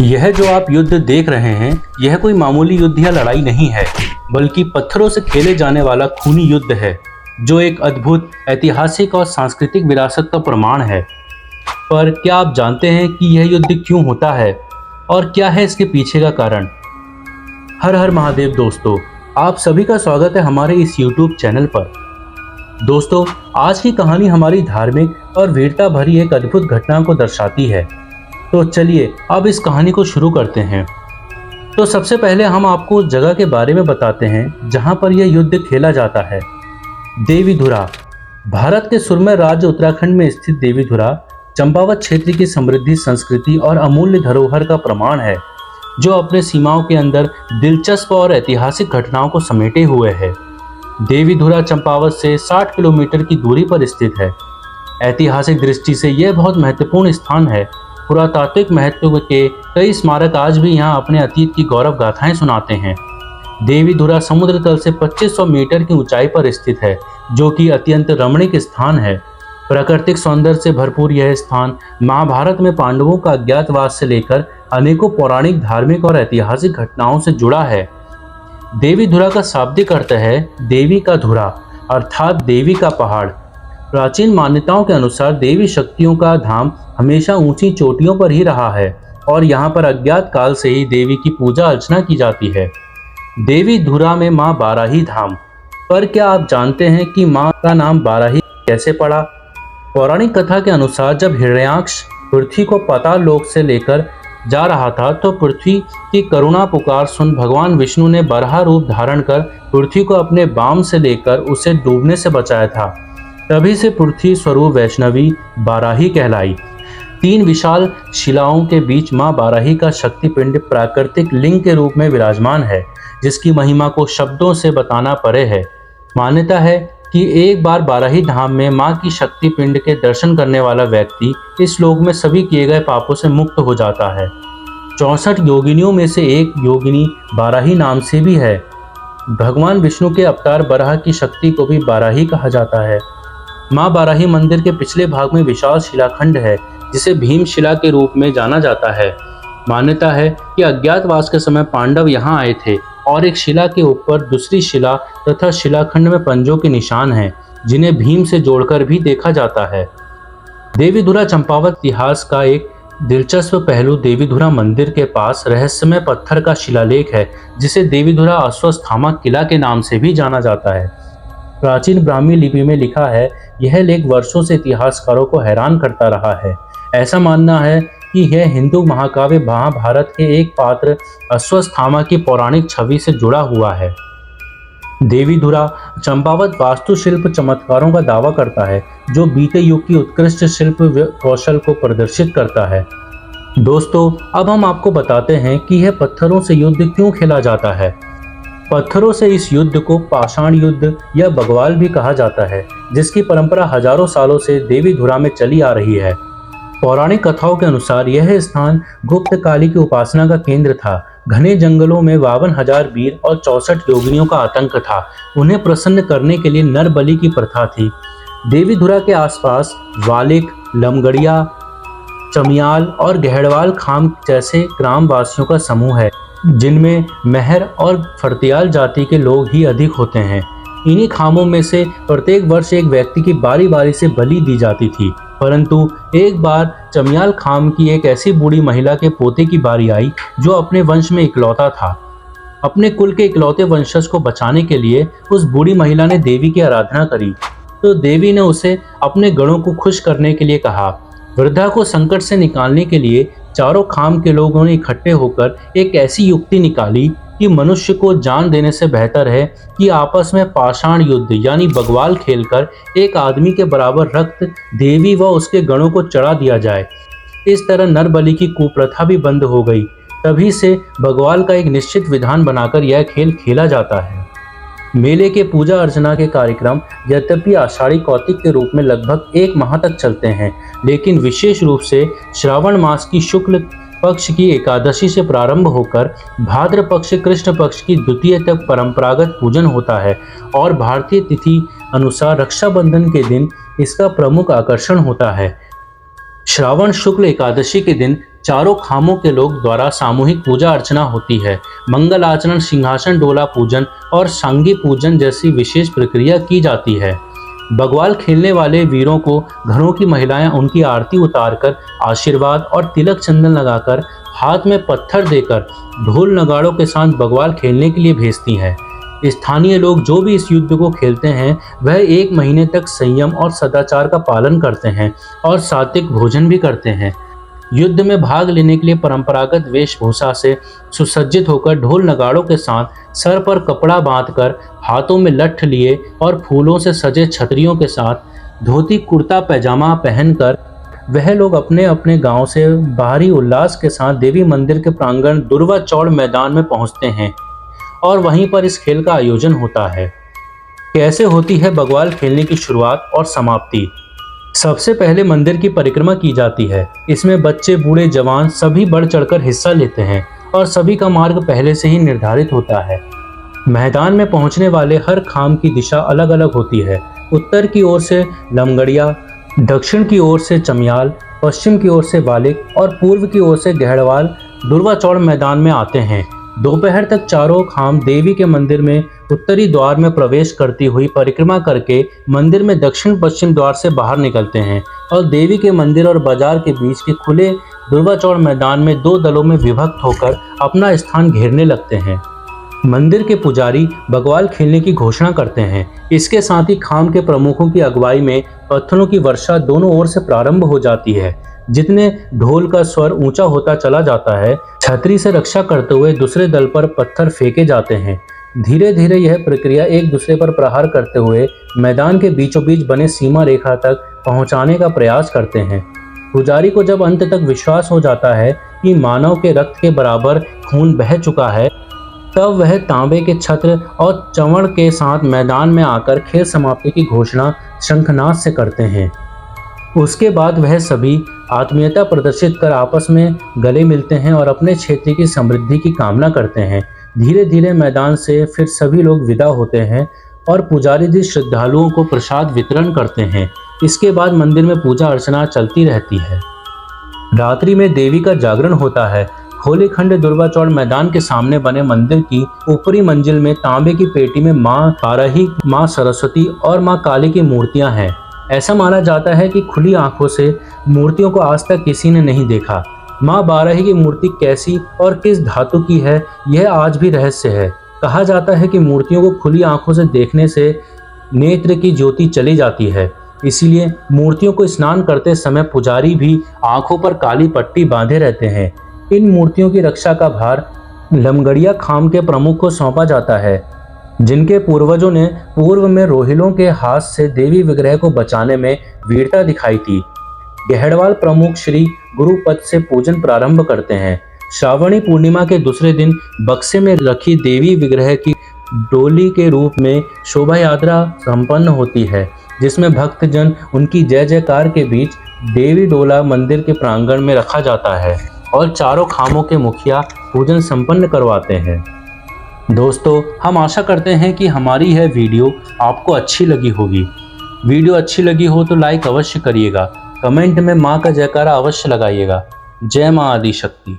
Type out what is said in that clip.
यह जो आप युद्ध देख रहे हैं, यह कोई मामूली युद्ध या लड़ाई नहीं है, बल्कि पत्थरों से खेले जाने वाला खूनी युद्ध है, जो एक अद्भुत ऐतिहासिक और सांस्कृतिक विरासत का प्रमाण है। पर क्या आप जानते हैं कि यह युद्ध क्यों होता है और क्या है इसके पीछे का कारण? हर हर महादेव दोस्तों, आप सभी का स्वागत है हमारे इस YouTube चैनल पर। दोस्तों, आज की कहानी हमारी धार्मिक और वीरता भरी एक अद्भुत घटना को दर्शाती है। तो चलिए अब इस कहानी को शुरू करते हैं। तो सबसे पहले हम आपको उस जगह के बारे में बताते हैं जहां पर यह युद्ध खेला जाता है। देवीधुरा। भारत के सुरम्य राज्य उत्तराखंड में स्थित देवीधुरा चंपावत क्षेत्र की समृद्धि, संस्कृति और अमूल्य धरोहर का प्रमाण है, जो अपने सीमाओं के अंदर दिलचस्प और ऐतिहासिक घटनाओं को समेटे हुए है। देवीधुरा चंपावत से 60 किलोमीटर की दूरी पर स्थित है। ऐतिहासिक दृष्टि से यह बहुत महत्वपूर्ण स्थान है। पुरातात्विक महत्व के कई स्मारक आज भी यहाँ अपने अतीत की गौरव गाथाएं सुनाते हैं। देवीधुरा समुद्र तल से 2500 मीटर की ऊंचाई पर स्थित है, जो कि अत्यंत रमणीक स्थान है। प्राकृतिक सौंदर्य से भरपूर यह स्थान महाभारत में पांडवों का अज्ञातवास से लेकर अनेकों पौराणिक, धार्मिक और ऐतिहासिक घटनाओं से जुड़ा है। देवीधुरा का शाब्दिक अर्थ है देवी का धुरा, अर्थात देवी का पहाड़। प्राचीन मान्यताओं के अनुसार देवी शक्तियों का धाम हमेशा ऊंची चोटियों पर ही रहा है और यहाँ पर अज्ञात काल से ही देवी की पूजा अर्चना की जाती है। देवीधुरा में माँ बाराही धाम। पर क्या आप जानते हैं कि माँ का नाम बाराही कैसे पड़ा? पौराणिक कथा के अनुसार जब हिरण्याक्ष पृथ्वी को पाताल लोक से लेकर जा रहा था, तो पृथ्वी की करुणा पुकार सुन भगवान विष्णु ने बराह रूप धारण कर पृथ्वी को अपने बाम से लेकर उसे डूबने से बचाया था। तभी से पृथ्वी स्वरूप वैष्णवी बाराही कहलाई। 3 विशाल शिलाओं के बीच मां बाराही का शक्तिपिंड प्राकृतिक लिंग के रूप में विराजमान है, जिसकी महिमा को शब्दों से बताना परे है। मान्यता है कि एक बार बाराही धाम में मां की शक्तिपिंड के दर्शन करने वाला व्यक्ति इस लोक में सभी किए गए पापों से मुक्त हो जाता है। 64 योगिनियों में से एक योगिनी बाराही नाम से भी है। भगवान विष्णु के अवतार बराह की शक्ति को भी बाराही कहा जाता है। मां बाराही मंदिर के पिछले भाग में विशाल शिलाखंड है, जिसे भीमशिला के रूप में जाना जाता है। मान्यता है कि अज्ञातवास के समय पांडव यहाँ आए थे और एक शिला के ऊपर दूसरी शिला तथा शिलाखंड में पंजों के निशान हैं, जिन्हें भीम से जोड़कर भी देखा जाता है। देवीधुरा चंपावत इतिहास का एक दिलचस्प पहलू देवीधुरा मंदिर के पास रहस्यमय पत्थर का शिलालेख है, जिसे देवीधुरा अश्वत्थामा किला के नाम से भी जाना जाता है। प्राचीन ब्राह्मी लिपि में लिखा है। यह लेख वर्षों से इतिहासकारों को हैरान करता रहा है। ऐसा मानना है कि यह हिंदू महाकाव्य महाभारत के एक पात्र अश्वत्थामा की पौराणिक छवि से जुड़ा हुआ है। देवीधुरा चंपावत वास्तुशिल्प चमत्कारों का दावा करता है, जो बीते युग की उत्कृष्ट शिल्प कौशल को प्रदर्शित करता है। दोस्तों, अब हम आपको बताते हैं कि यह पत्थरों से युद्ध क्यों खेला जाता है। पत्थरों से इस युद्ध को पाषाण युद्ध या बगवाल भी कहा जाता है, जिसकी परंपरा हजारों सालों से देवीधुरा में चली आ रही है। पौराणिक कथाओं के अनुसार यह स्थान गुप्त काली की उपासना का केंद्र था। घने जंगलों में 52,000 वीर और 64 योगिनियों का आतंक था। उन्हें प्रसन्न करने के लिए नर बलि की प्रथा थी। देवीधुरा के आसपास वालिक, लमगड़िया, चमियाल और गहड़वाल खाम जैसे ग्रामवासियों का समूह है, जिनमें मेहर और फर्तियाल जाति के लोग ही अधिक होते हैं। इन्हीं खामों में से प्रत्येक वर्ष एक व्यक्ति की बारी बारी से बलि दी जाती थी, परंतु एक बार चमियाल खाम की एक ऐसी बूढ़ी महिला के पोते की बारी आई, जो अपने वंश में इकलौता था। अपने कुल के इकलौते वंशज को बचाने के लिए उस बूढ़ी महिला ने देवी की आराधना करी, तो देवी ने उसे अपने गणों को खुश करने के लिए कहा। वृद्धा को संकट से निकालने के लिए चारों खाम के लोगों ने इकट्ठे होकर एक ऐसी युक्ति निकाली कि मनुष्य को जान देने से बेहतर है कि आपस में पाषाण युद्ध यानी बगवाल खेलकर एक आदमी के बराबर रक्त देवी व उसके गणों को चढ़ा दिया जाए। इस तरह नर बलि की कुप्रथा भी बंद हो गई। तभी से बगवाल का एक निश्चित विधान बनाकर यह खेल खेला जाता है। मेले के पूजा अर्चना के कार्यक्रम यद्यपि आषाढ़ी कौतिक के रूप में लगभग 1 माह तक चलते हैं, लेकिन विशेष रूप से श्रावण मास की शुक्ल पक्ष की एकादशी से प्रारंभ होकर भाद्र पक्ष कृष्ण पक्ष की द्वितीय तक परंपरागत पूजन होता है और भारतीय तिथि अनुसार रक्षाबंधन के दिन इसका प्रमुख आकर्षण होता है। श्रावण शुक्ल एकादशी के दिन चारों खामों के लोग द्वारा सामूहिक पूजा अर्चना होती है। मंगल आचरण, सिंहासन डोला पूजन और सांगी पूजन जैसी विशेष प्रक्रिया की जाती है। बग्वाल खेलने वाले वीरों को घरों की महिलाएं उनकी आरती उतारकर आशीर्वाद और तिलक चंदन लगाकर हाथ में पत्थर देकर ढोल नगाड़ों के साथ बग्वाल खेलने के लिए भेजती हैं। स्थानीय लोग जो भी इस युद्ध को खेलते हैं वह 1 महीने तक संयम और सदाचार का पालन करते हैं और सात्विक भोजन भी करते हैं। युद्ध में भाग लेने के लिए परंपरागत वेशभूषा से सुसज्जित होकर ढोल नगाड़ों के साथ सर पर कपड़ा बांधकर हाथों में लठ लिए और फूलों से सजे छतरियों के साथ धोती कुर्ता पैजामा पहनकर वह लोग अपने अपने गांव से बाहरी उल्लास के साथ देवी मंदिर के प्रांगण दुर्वा चौड़ मैदान में पहुंचते हैं और वहीं पर इस खेल का आयोजन होता है। कैसे होती है बग्वाल खेलने की शुरुआत और समाप्ति? सबसे पहले मंदिर की परिक्रमा की जाती है। इसमें बच्चे, बूढ़े, जवान सभी बढ़ चढ़कर हिस्सा लेते हैं और सभी का मार्ग पहले से ही निर्धारित होता है। मैदान में पहुंचने वाले हर खाम की दिशा अलग अलग होती है। उत्तर की ओर से लमगड़िया, दक्षिण की ओर से चमियाल, पश्चिम की ओर से बालिक और पूर्व की ओर से गहड़वाल दुर्वा चौड़ मैदान में आते हैं। दोपहर तक चारों खाम देवी के मंदिर में उत्तरी द्वार में प्रवेश करती हुई परिक्रमा करके मंदिर में दक्षिण पश्चिम द्वार से बाहर निकलते हैं और देवी के मंदिर और बाजार के बीच के खुले दुर्वा चौड़ मैदान में 2 दलों में विभक्त होकर अपना स्थान घेरने लगते हैं। मंदिर के पुजारी बग्वाल खेलने की घोषणा करते हैं। इसके साथ ही खाम के प्रमुखों की अगुवाई में पत्थरों की वर्षा दोनों ओर से प्रारंभ हो जाती है। जितने ढोल का स्वर ऊंचा होता चला जाता है, छतरी से रक्षा करते हुए दूसरे दल पर पत्थर फेंके जाते हैं। धीरे धीरे यह प्रक्रिया एक दूसरे पर प्रहार करते हुए मैदान के बीचों बीच बने सीमा रेखा तक पहुंचाने का प्रयास करते हैं। पुजारी को जब अंत तक विश्वास हो जाता है कि मानव के रक्त के बराबर खून बह चुका है, तब वह तांबे के छत्र और चंवड़ के साथ मैदान में आकर खेल समाप्ति की घोषणा शंखनाद से करते हैं। उसके बाद वह सभी आत्मीयता प्रदर्शित कर आपस में गले मिलते हैं और अपने क्षेत्र की समृद्धि की कामना करते हैं। धीरे धीरे मैदान से फिर सभी लोग विदा होते हैं और पुजारी जी श्रद्धालुओं को प्रसाद वितरण करते हैं। इसके बाद मंदिर में पूजा अर्चना चलती रहती है। रात्रि में देवी का जागरण होता है। होलीखंड दुर्वा चौड़ मैदान के सामने बने मंदिर की ऊपरी मंजिल में तांबे की पेटी में माँ बाराही, माँ सरस्वती और माँ काली की मूर्तियां हैं। ऐसा माना जाता है कि खुली आंखों से मूर्तियों को आज तक किसी ने नहीं देखा। माँ बाराही की मूर्ति कैसी और किस धातु की है, यह आज भी रहस्य है। कहा जाता है कि मूर्तियों को खुली आंखों से देखने से नेत्र की ज्योति चली जाती है, इसीलिए मूर्तियों को स्नान करते समय पुजारी भी आंखों पर काली पट्टी बांधे रहते हैं। इन मूर्तियों की रक्षा का भार लमगड़िया खाम के प्रमुख को सौंपा जाता है, जिनके पूर्वजों ने पूर्व में रोहिलों के हाथ से देवी विग्रह को बचाने में वीरता दिखाई थी। गहड़वाल प्रमुख श्री गुरुपद से पूजन प्रारंभ करते हैं। श्रावणी पूर्णिमा के दूसरे दिन बक्से में रखी देवी विग्रह की डोली के रूप में शोभा यात्रा संपन्न होती है, जिसमें भक्तजन उनकी जय जयकार के बीच देवी डोला मंदिर के प्रांगण में रखा जाता है और चारों खामों के मुखिया पूजन संपन्न करवाते हैं। दोस्तों, हम आशा करते हैं कि हमारी यह वीडियो आपको अच्छी लगी होगी। वीडियो अच्छी लगी हो तो लाइक अवश्य करिएगा, कमेंट में माँ का जयकारा अवश्य लगाइएगा। जय माँ आदि शक्ति।